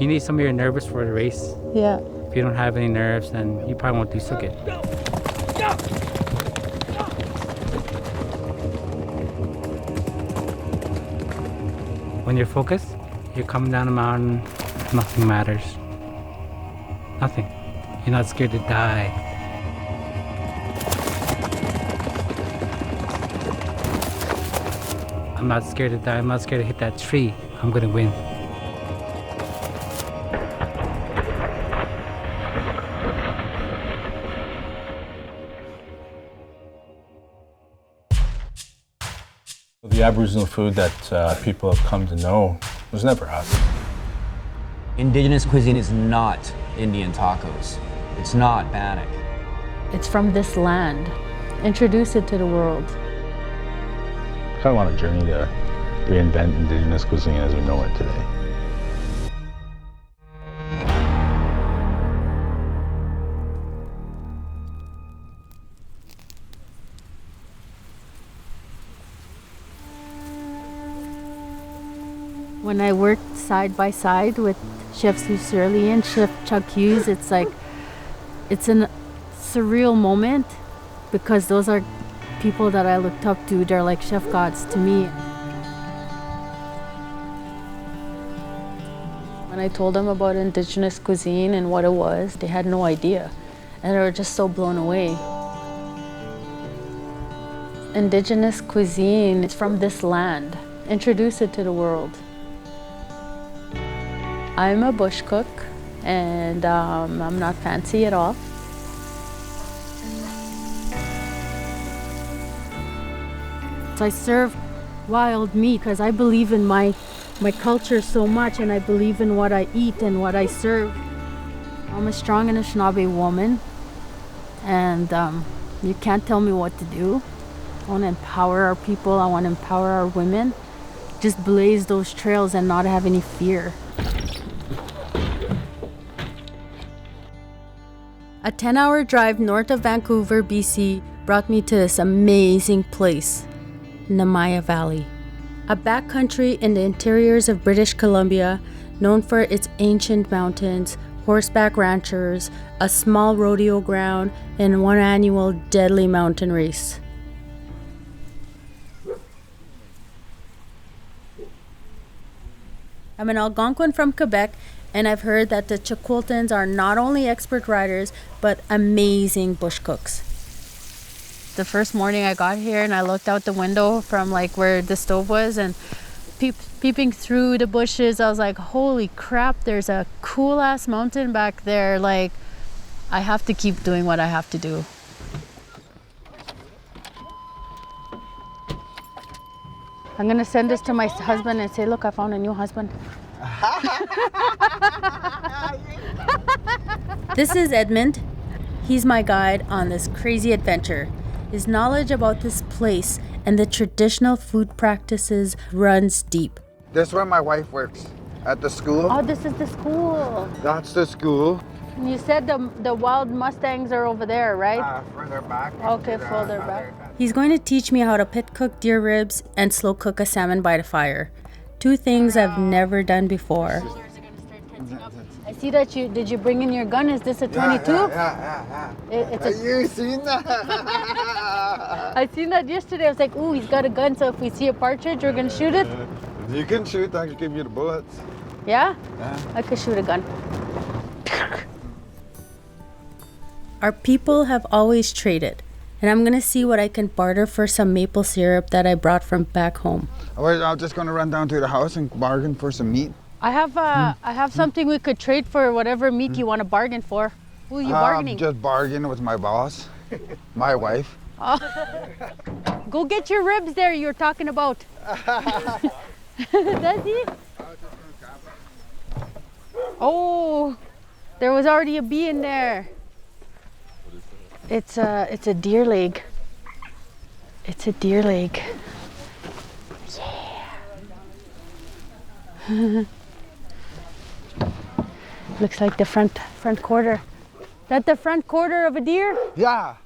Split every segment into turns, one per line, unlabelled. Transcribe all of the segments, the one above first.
You need somebody you're nervous for the race.
Yeah.
If you don't have any nerves, then you probably won't do so good. When you're focused, you're coming down a mountain, nothing matters. Nothing. You're not scared to die. I'm not scared to die. I'm not scared to hit that tree. I'm gonna win.
The Aboriginal food that people have come to know was never us.
Indigenous cuisine is not Indian tacos. It's not Bannock.
It's from this land. Introduce it to the world.
Kind of on a journey to reinvent Indigenous cuisine as we know it today.
When I worked side by side with Chef Sue Surly and Chef Chuck Hughes, it's like, it's a surreal moment because those are people that I looked up to. They're like chef gods to me. When I told them about Indigenous cuisine and what it was, they had no idea. And they were just so blown away. Indigenous cuisine is from this land. Introduce it to the world. I'm a bush cook, and I'm not fancy at all. So I serve wild meat because I believe in my culture so much, and I believe in what I eat and what I serve. I'm a strong Anishinaabe woman, and you can't tell me what to do. I want to empower our people. I want to empower our women. Just blaze those trails and not have any fear. A 10-hour drive north of Vancouver, BC, brought me to this amazing place, Nemiah Valley. A backcountry in the interiors of British Columbia, known for its ancient mountains, horseback ranchers, a small rodeo ground, and one annual deadly mountain race. I'm an Algonquin from Quebec, and I've heard that the Chilcotins are not only expert riders, but amazing bush cooks. The first morning I got here and I looked out the window from like where the stove was, and peeping through the bushes, I was like, holy crap, there's a cool ass mountain back there. Like, I have to keep doing what I have to do. I'm gonna send this to my husband and say, look, I found a new husband. This is Edmund. He's my guide on this crazy adventure. His knowledge about this place and the traditional food practices runs deep.
This is where my wife works, at the school.
Oh, this is the school.
That's the school.
And you said the wild Mustangs are over there, right?
Further back.
Okay, further back. He's going to teach me how to pit cook deer ribs and slow cook a salmon by the fire. Two things I've never done before. I see that did you bring in your gun? Is this a 22?
Yeah. Have you seen that?
I seen that yesterday. I was like, ooh, he's got a gun, so if we see a partridge, we're gonna shoot it.
You can shoot, I can give you the bullets.
Yeah?
Yeah.
I could shoot a gun. Our people have always traded, and I'm gonna see what I can barter for some maple syrup that I brought from back home.
I'm just gonna run down to the house and bargain for some meat.
I have something we could trade for whatever meat you want to bargain for. Who are you bargaining?
Just bargain with my boss, my wife.
Go get your ribs there you were talking about. Does he? Oh, there was already a bee in there. It's a deer leg. It's a deer leg. Yeah. Looks like the front quarter. That the front quarter of a deer?
Yeah.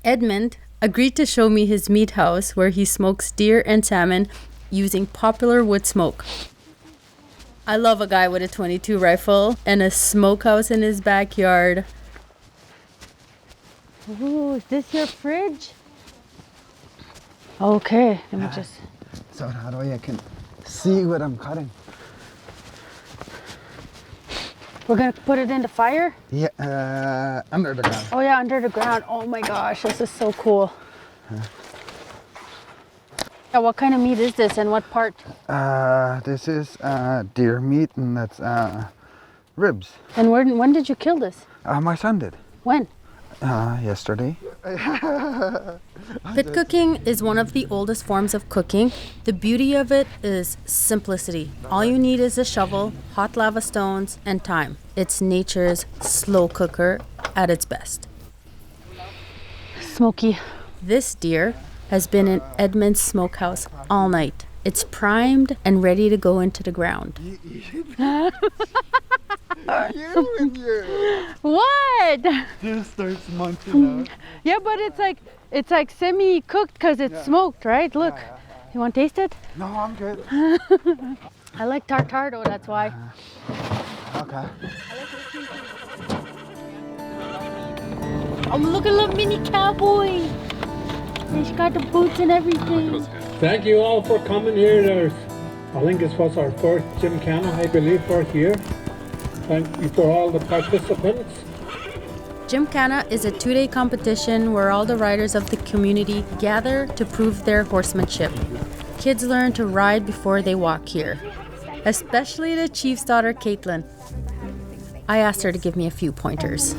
Edmund agreed to show me his meat house where he smokes deer and salmon using popular wood smoke. I love a guy with a .22 rifle and a smokehouse in his backyard. Ooh, is this your fridge? Okay, let me just...
So that way I can see what I'm cutting.
We're gonna put it in the fire?
Yeah, under the ground.
Oh yeah, under the ground. Oh my gosh, this is so cool. Yeah, what kind of meat is this and what part?
This is deer meat and that's ribs.
And when did you kill this?
My son did.
When?
Yesterday.
Pit cooking is one of the oldest forms of cooking. The beauty of it is simplicity. All you need is a shovel, hot lava stones, and time. It's nature's slow cooker at its best. Smoky. This deer has been in Edmund's smokehouse all night. It's primed and ready to go into the ground. What?
Just starts munching out.
Yeah, but it's like semi-cooked because it's smoked, right? Look.
Yeah.
You want to taste it?
No, I'm good.
I like tartare though, that's why.
Okay.
Oh, look at little mini cowboy. He's got the boots and everything.
Thank you all for coming here. I think this was our fourth Gymkhana, I believe, fourth year. Thank you for all the participants.
Gymkhana is a 2-day competition where all the riders of the community gather to prove their horsemanship. Kids learn to ride before they walk here, especially the chief's daughter, Caitlin. I asked her to give me a few pointers.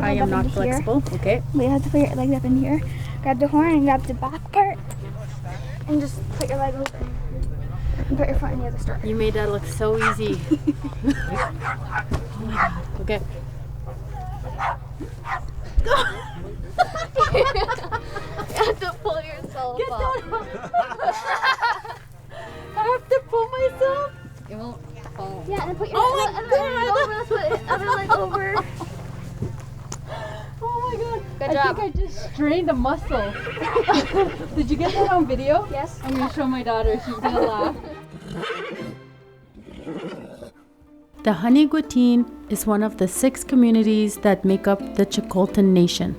I am not flexible. Okay.
We have to put your legs up in here. Grab the horn and grab the back part. And just put your leg over. And put your foot in the other stirrup.
You made that look so easy. Oh my god. Okay.
You have to pull yourself
Get
up.
that I have to pull myself.
It won't fall. Yeah, and put your
Oh my
other leg over.
Oh my god.
Good
I
job.
think I just strained a muscle. Did you get that on video?
Yes.
I'm gonna show my daughter. She's gonna laugh. The Chilcotin is one of the 6 communities that make up the Chilcotin Nation.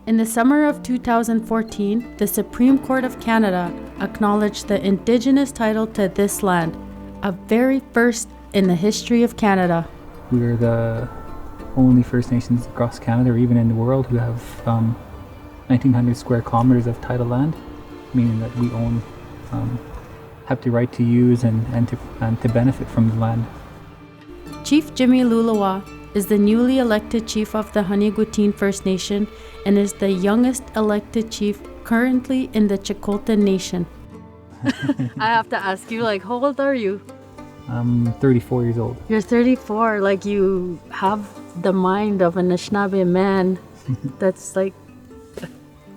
In the summer of 2014, the Supreme Court of Canada acknowledged the Indigenous title to this land, a very first in the history of Canada.
We're the only First Nations across Canada, or even in the world, who have 1,900 square kilometers of tidal land, meaning that we own, have the right to use and to benefit from the land.
Chief Jimmy Lulawa is the newly elected chief of the Chilcotin First Nation and is the youngest elected chief currently in the Chilcotin Nation. I have to ask you, like, how old are you?
I'm 34 years old.
You're 34, like you have the mind of an Anishinaabe man that's like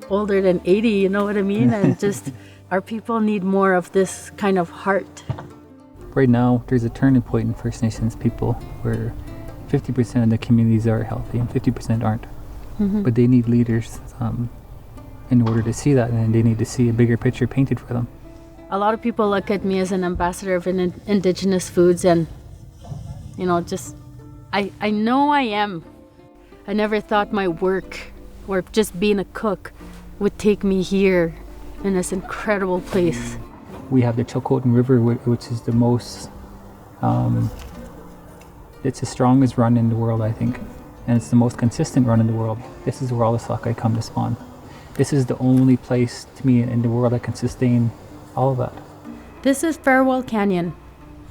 older than 80, you know what I mean? And just our people need more of this kind of heart.
Right now, there's a turning point in First Nations people where 50% of the communities are healthy and 50% aren't.
Mm-hmm.
But they need leaders in order to see that, and they need to see a bigger picture painted for them.
A lot of people look at me as an ambassador of Indigenous foods, and you know, just I know I am. I never thought my work or just being a cook would take me here in this incredible place.
We have the Chilcotin River, which is the most, it's the strongest run in the world, I think. And it's the most consistent run in the world. This is where all the sockeye come to spawn. This is the only place, to me, in the world that can sustain all of that.
This is Farewell Canyon,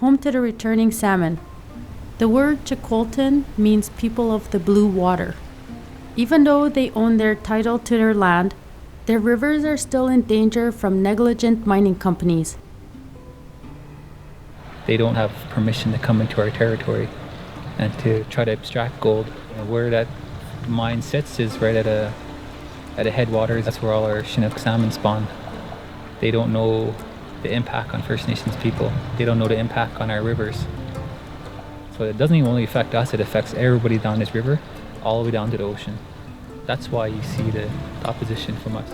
home to the returning salmon. The word Chilcotin means people of the blue water. Even though they own their title to their land, their rivers are still in danger from negligent mining companies.
They don't have permission to come into our territory and to try to extract gold. Where that mine sits is right at a headwaters. That's where all our Chinook salmon spawn. They don't know the impact on First Nations people. They don't know the impact on our rivers. So it doesn't even only affect us, it affects everybody down this river, all the way down to the ocean. That's why you see the opposition from us.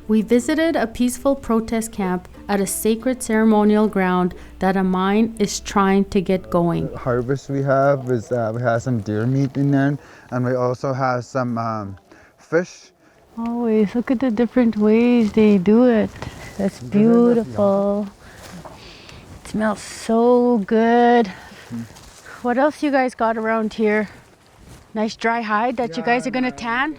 We visited a peaceful protest camp at a sacred ceremonial ground that a mine is trying to get going.
The harvest we have is we have some deer meat in there, and we also have some fish.
Always look at the different ways they do it. That's beautiful. It smells so good. What else you guys got around here? Nice dry hide that you guys are gonna tan?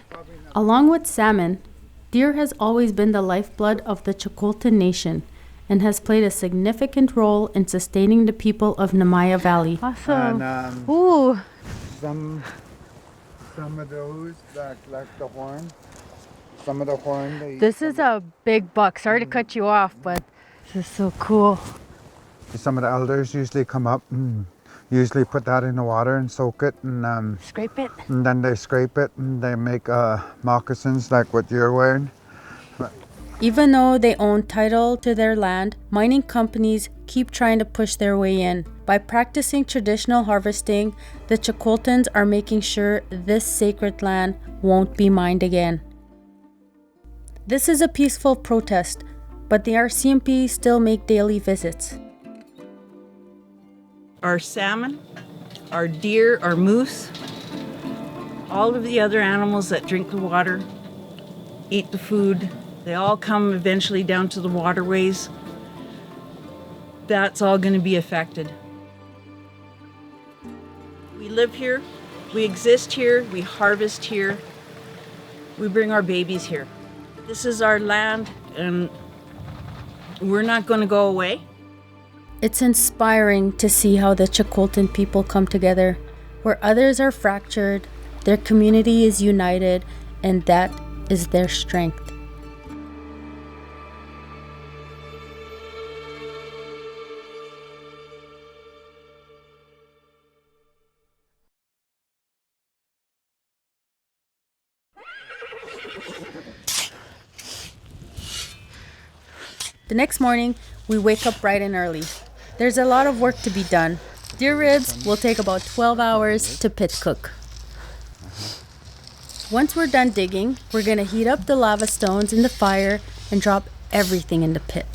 Along with salmon, deer has always been the lifeblood of the Chilcotin Nation and has played a significant role in sustaining the people of Nemiah Valley. Awesome.
And
Ooh.
some of those like the horn. Some of the horn.
This is a big buck. Sorry to cut you off, but this is so cool.
Some of the elders usually come up and usually put that in the water and soak it and
Scrape it.
and then they scrape it and they make moccasins like what you're wearing.
Even though they own title to their land, mining companies keep trying to push their way in. By practicing traditional harvesting, the Chilcotins are making sure this sacred land won't be mined again. This is a peaceful protest, but the RCMP still make daily visits.
Our salmon, our deer, our moose, all of the other animals that drink the water, eat the food, they all come eventually down to the waterways. That's all going to be affected. We live here, we exist here, we harvest here, we bring our babies here. This is our land and we're not going to go away.
It's inspiring to see how the Chilcotin people come together. Where others are fractured, their community is united, and that is their strength. The next morning, we wake up bright and early. There's a lot of work to be done. Deer ribs will take about 12 hours to pit cook. Once we're done digging, we're gonna heat up the lava stones in the fire and drop everything in the pit.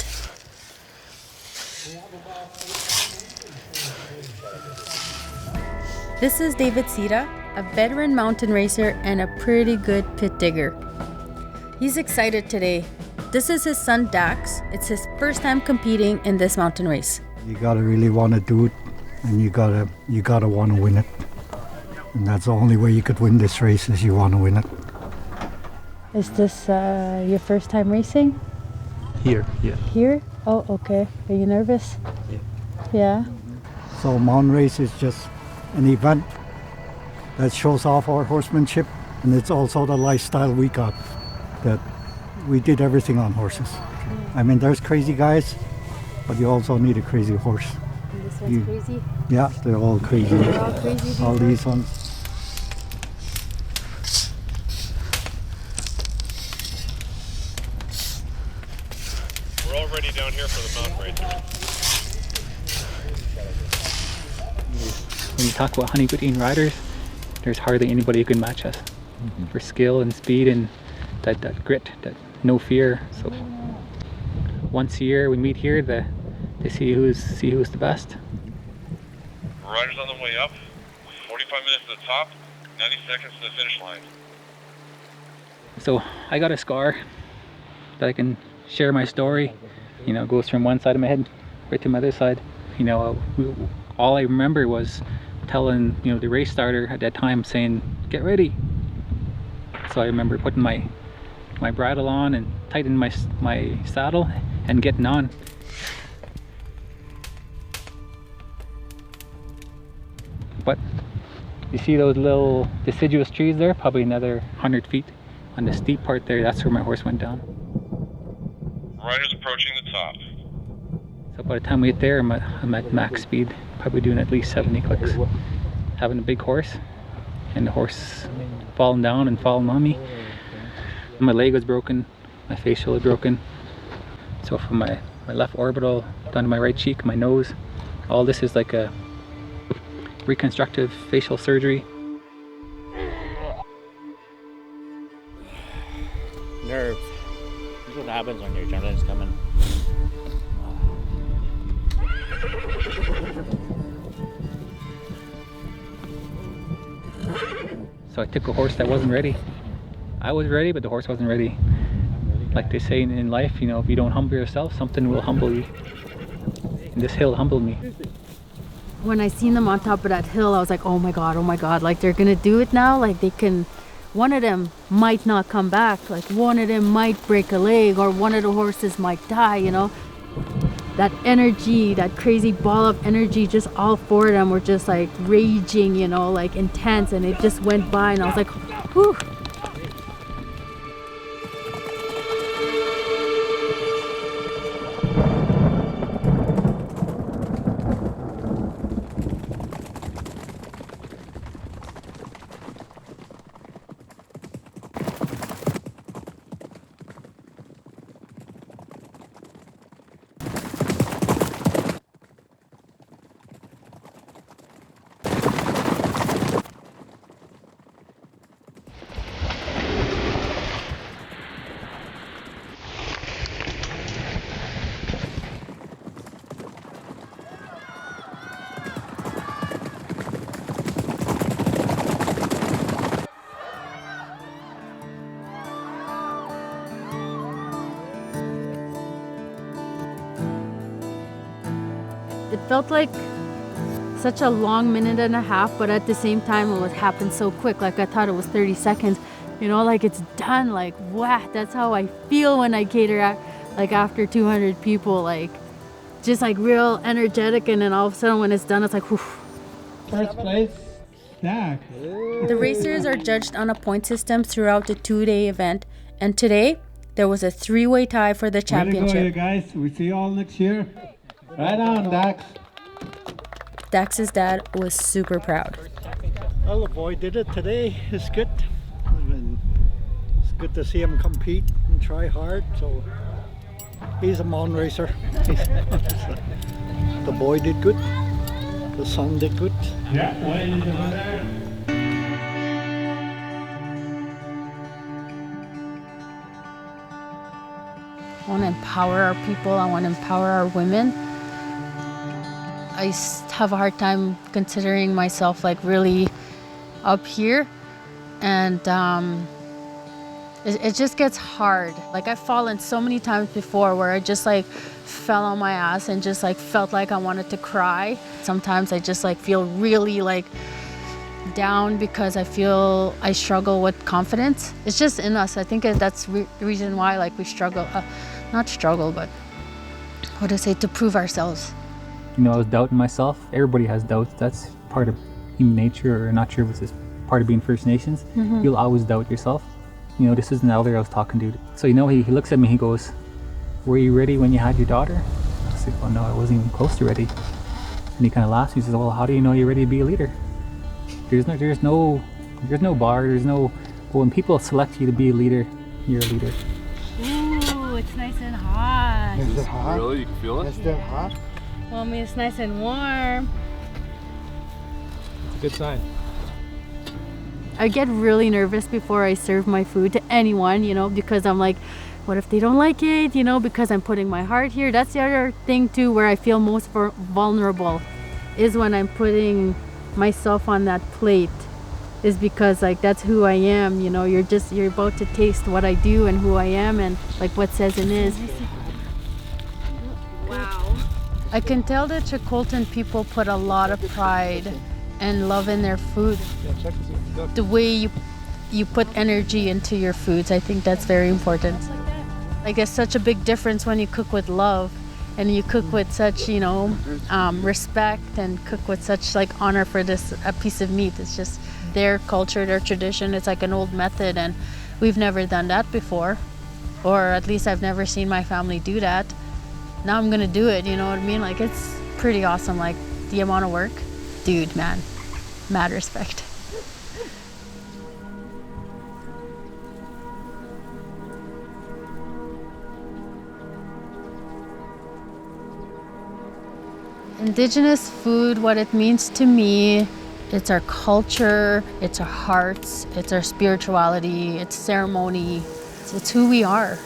This is David Sita, a veteran mountain racer and a pretty good pit digger. He's excited today. This is his son Dax. It's his first time competing in this mountain race.
You gotta really want to do it, and you gotta want to win it. And that's the only way you could win this race, is you want to win it.
Is this your first time racing?
Here, yeah.
Here? Oh, okay. Are you nervous?
Yeah.
Yeah?
So mountain race is just an event that shows off our horsemanship, and it's also the lifestyle we got, that we did everything on horses. I mean, there's crazy guys, but you also need a crazy horse.
And this one's crazy?
Yeah, they're all crazy.
They're all crazy?
All these ones.
We're all ready down here for the mountain race.
When you talk about honey-good-eating riders, there's hardly anybody who can match us for skill and speed and that grit, that no fear. So once a year we meet here to see who's the best.
Riders on the way up, 45 minutes to the top, 90 seconds to the finish line.
So I got a scar that I can share my story. You know, it goes from one side of my head right to my other side. You know, all I remember was telling, you know, the race starter at that time, saying, "Get ready." So I remember putting my bridle on and tightening my saddle and getting on. But you see those little deciduous trees there? Probably another 100 feet. On the steep part there, that's where my horse went down.
Riders approaching the top.
So by the time we get there, I'm at max speed, probably doing at least 70 clicks. Having a big horse, and the horse falling down and falling on me. My leg was broken, my facial was broken. So from my left orbital down to my right cheek, my nose, all this is like a reconstructive facial surgery.
Nerve. This is what happens when your adrenaline's coming.
So I took a horse that wasn't ready. I was ready, but the horse wasn't ready. Like they say in life, you know, if you don't humble yourself, something will humble you. And this hill humbled me.
When I seen them on top of that hill, I was like, oh my God, like they're gonna do it now. Like they can, one of them might not come back. Like one of them might break a leg, or one of the horses might die, you know. That energy, that crazy ball of energy, just all four of them were just like raging, you know, like intense, and it just went by, and I was like, whew. It felt like such a long minute and a half, but at the same time it was happened so quick. Like I thought it was 30 seconds, you know, like it's done. Like, wow, that's how I feel when I cater at, like after 200 people, like just like real energetic. And then all of a sudden when it's done, it's like, whew.
First place, snack.
The racers are judged on a point system throughout the 2-day event. And today there was a 3-way tie for the championship.
Way to go, you guys. We see you all next year. Right on, Dax.
Dax's dad was super proud.
Well, the boy did it today. It's good. And it's good to see him compete and try hard. So he's a mon racer. The boy did good. The son did good.
Yeah, way to go there.
I want to empower our people. I want to empower our women. I have a hard time considering myself like really up here, and it just gets hard. Like I've fallen so many times before where I just like fell on my ass and just like felt like I wanted to cry. Sometimes I just like feel really like down because I feel I struggle with confidence. It's just in us. I think that's the reason why like we struggle, not struggle, but what do I say, to prove ourselves.
You know, I was doubting myself. Everybody has doubts. That's part of human nature, or not sure if it's just part of being First Nations.
Mm-hmm.
You'll always doubt yourself. You know, this is an elder I was talking to. So, you know, he looks at me, he goes, were you ready when you had your daughter? I said, well, no, I wasn't even close to ready. And he kind of laughs. He says, well, how do you know you're ready to be a leader? There's no bar, there's no, well, when people select you to be a leader, you're a leader.
Ooh, it's nice and hot.
Is it hot?
Really? You can feel it?
Is it hot?
Well, I mean, it's nice and warm.
It's a good sign.
I get really nervous before I serve my food to anyone, you know, because I'm like, what if they don't like it, you know, because I'm putting my heart here. That's the other thing too, where I feel most vulnerable, is when I'm putting myself on that plate, is because like that's who I am, you know. You're about to taste what I do and who I am, and like what Cezin is.
Wow.
I can tell that Chilcotin people put a lot of pride and love in their food. The way you put energy into your foods, I think that's very important. Like it's such a big difference when you cook with love and you cook with such, you know, respect, and cook with such like honor for a piece of meat. It's just their culture, their tradition. It's like an old method, and we've never done that before, or at least I've never seen my family do that. Now I'm gonna do it, you know what I mean? Like it's pretty awesome. Like the amount of work, dude, man, mad respect. Indigenous food, what it means to me, it's our culture, it's our hearts, it's our spirituality, it's ceremony, it's who we are.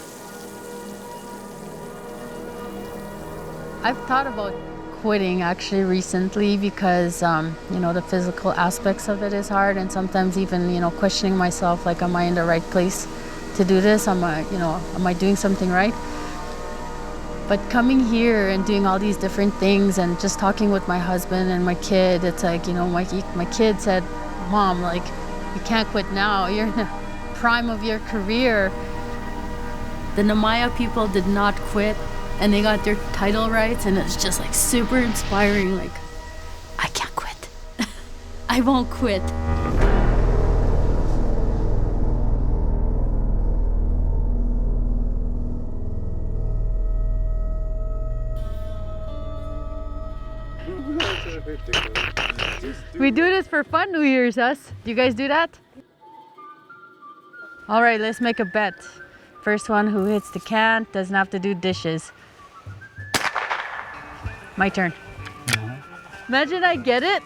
I've thought about quitting actually recently because, the physical aspects of it is hard, and sometimes even, questioning myself, like, am I in the right place to do this? Am I doing something right? But coming here and doing all these different things and just talking with my husband and my kid, it's like, my kid said, Mom, like, you can't quit now. You're in the prime of your career. The Nemiah people did not quit, and they got their title rights, and it's just like super inspiring. Like, I can't quit. I won't quit. We do this for fun, New Year's, us. Do you guys do that? All right, let's make a bet. First one who hits the can doesn't have to do dishes. My turn. Imagine I get it.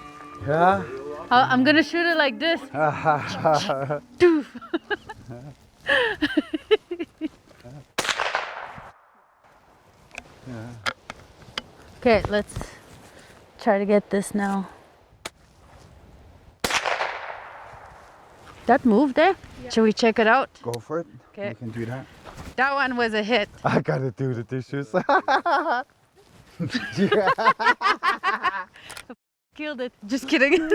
Yeah.
I'm gonna shoot it like this. Doof. Okay, let's try to get this now. That moved there? Yeah. Should we check it out?
Go for it.
Okay.
You can do that.
That one was a hit.
I gotta do the dishes.
Killed it. Just kidding.